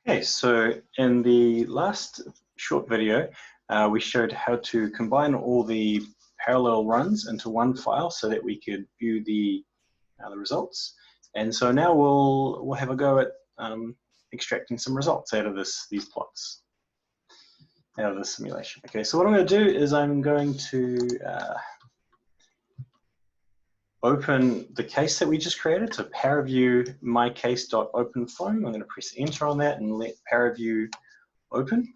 Okay, so in the last short video, we showed how to combine all the parallel runs into one file so that we could view the results. And so now we'll have a go at extracting some results out of these plots, out of this simulation. Okay, so what I'm going to do is I'm going to open the case that we just created. So paraview mycase.openfoam. I'm going to press enter on that and let paraview open.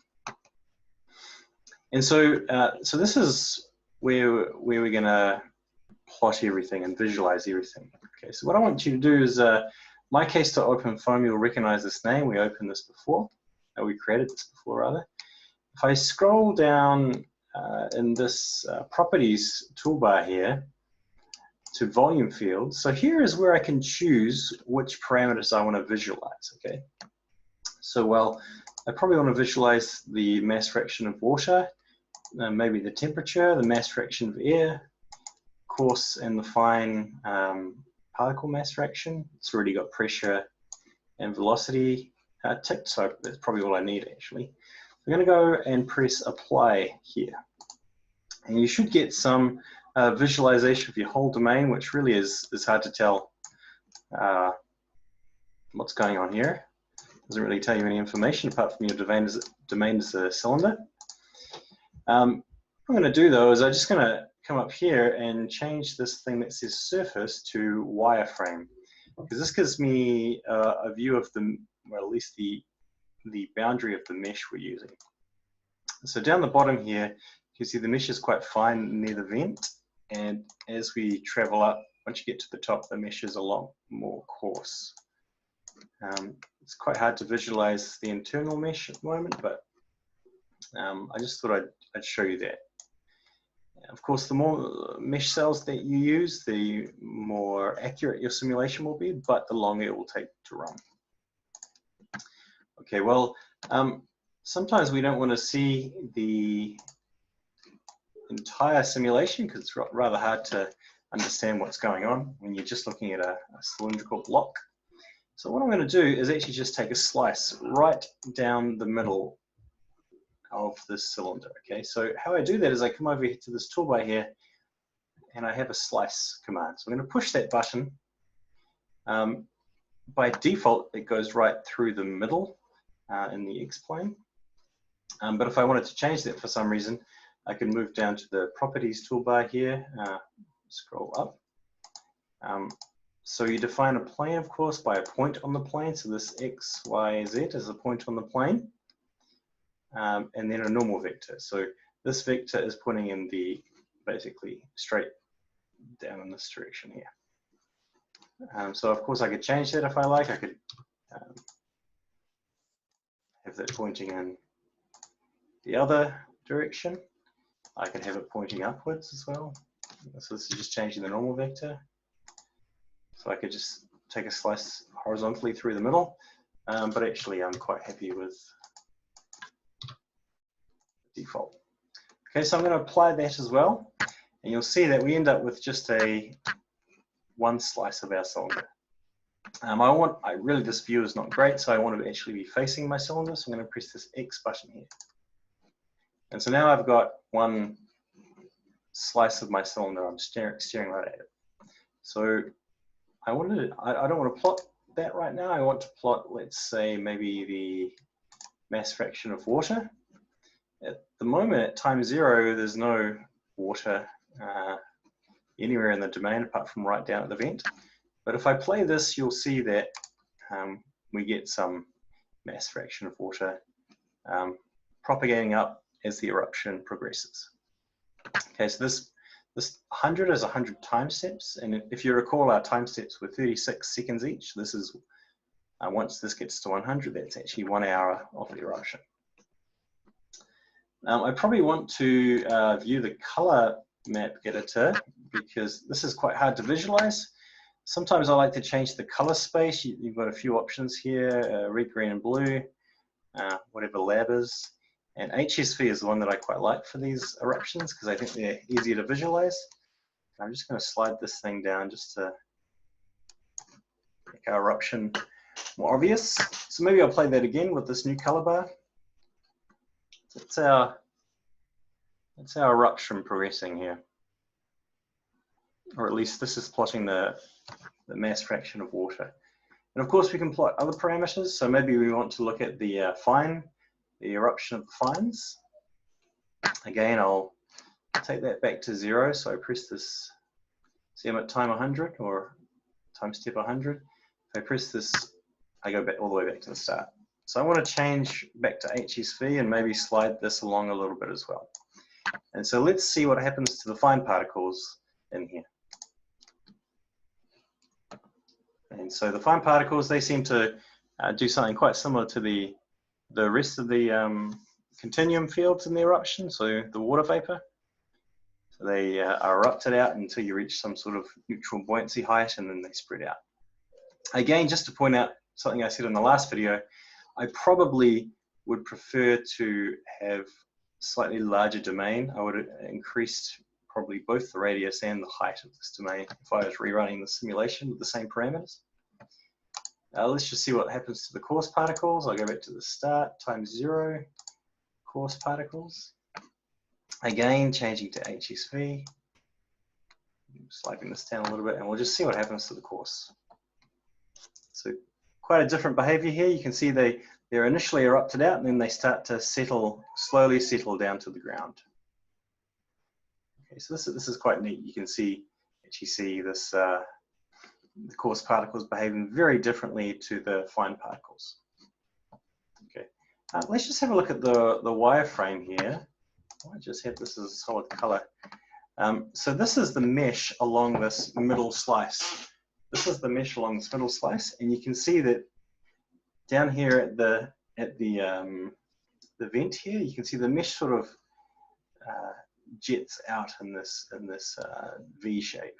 And so, so this is where we're going to plot everything and visualize everything. Okay, so what I want you to do is mycase.openfoam. You'll recognize this name. We opened this before. We created this before, rather. If I scroll down in this properties toolbar here to volume fields, so here is where I can choose which parameters I want to visualize. Okay, so well, I probably want to visualize the mass fraction of water, maybe the temperature, the mass fraction of air, coarse and the fine particle mass fraction. It's already got pressure and velocity ticked, so that's probably all I need actually. I'm going to go and press apply here, and you should get some visualization of your whole domain, which really is hard to tell what's going on here. Doesn't really tell you any information apart from your domain is a cylinder. What I'm going to do though is I'm just going to come up here and change this thing that says surface to wireframe, because this gives me a view of the, well, at least the boundary of the mesh we're using. So down the bottom here, you can see the mesh is quite fine near the vent, and as we travel up, once you get to the top, the mesh is a lot more coarse. It's quite hard to visualize the internal mesh at the moment, but I just thought I'd show you that. Of course, the more mesh cells that you use, the more accurate your simulation will be, but the longer it will take to run. Okay, well, sometimes we don't want to see the entire simulation because it's rather hard to understand what's going on when you're just looking at a cylindrical block. So what I'm going to do is actually just take a slice right down the middle of this cylinder. Okay, so how I do that is I come over here to this toolbar here and I have a slice command. So I'm going to push that button. By default, it goes right through the middle in the X-plane. But if I wanted to change that for some reason, I can move down to the properties toolbar here, scroll up. So you define a plane, of course, by a point on the plane. So this X, Y, Z is a point on the plane. And then a normal vector. So this vector is pointing in the, basically straight down in this direction here. So of course I could change that if I like. I could have that pointing in the other direction. I could have it pointing upwards as well. So this is just changing the normal vector. So I could just take a slice horizontally through the middle, but actually I'm quite happy with the default. Okay, so I'm going to apply that as well, and you'll see that we end up with just one slice of our cylinder. Really this view is not great, so I want to actually be facing my cylinder, so I'm going to press this X button here. And so now I've got one slice of my cylinder. I'm staring right at it. So I don't want to plot that right now. I want to plot, let's say, maybe the mass fraction of water. At the moment, at time 0, there's no water anywhere in the domain apart from right down at the vent. But if I play this, you'll see that we get some mass fraction of water propagating up as the eruption progresses. Okay, so this 100 is 100 time steps, and if you recall, our time steps were 36 seconds each. This is, once this gets to 100, that's actually 1 hour of the eruption. I probably want to view the color map editor because this is quite hard to visualize. Sometimes I like to change the color space. You've got a few options here, red, green, and blue, whatever lab is. And HSV is the one that I quite like for these eruptions because I think they're easier to visualize. I'm just going to slide this thing down just to make our eruption more obvious. So maybe I'll play that again with this new color bar. That's our eruption progressing here. Or at least this is plotting the mass fraction of water. And of course we can plot other parameters. So maybe we want to look at the the eruption of the fines. Again, I'll take that back to 0. So I press this, see I'm at time 100 or time step 100. If I press this, I go back all the way back to the start. So I want to change back to HSV and maybe slide this along a little bit as well. And so let's see what happens to the fine particles in here. And so the fine particles, they seem to do something quite similar to the rest of the continuum fields in the eruption, so the water vapor. So they are erupted out until you reach some sort of neutral buoyancy height, and then they spread out. Again, just to point out something I said in the last video, I probably would prefer to have slightly larger domain. I would increase probably both the radius and the height of this domain if I was rerunning the simulation with the same parameters. Let's just see what happens to the coarse particles. I'll go back to the start, times 0, coarse particles. Again, changing to HSV. Sliding this down a little bit, and we'll just see what happens to the coarse. So quite a different behavior here. You can see they're initially erupted out, and then they start to slowly settle down to the ground. Okay, so this is quite neat. You can actually see this, the coarse particles behaving very differently to the fine particles. Okay, let's just have a look at the wireframe here. I just have this as a solid color. So this is the mesh along this middle slice. This is the mesh along this middle slice, and you can see that down here at the vent here, you can see the mesh sort of jets out in this V shape.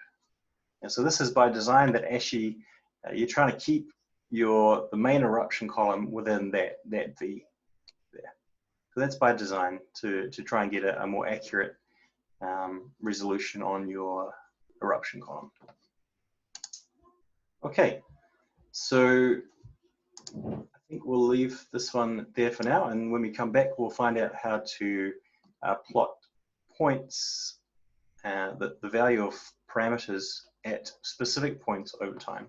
And so this is by design that ASHEE, you're trying to keep the main eruption column within that V there. So that's by design to try and get a more accurate resolution on your eruption column. Okay, so I think we'll leave this one there for now, and when we come back we'll find out how to plot points, the value of parameters at specific points over time.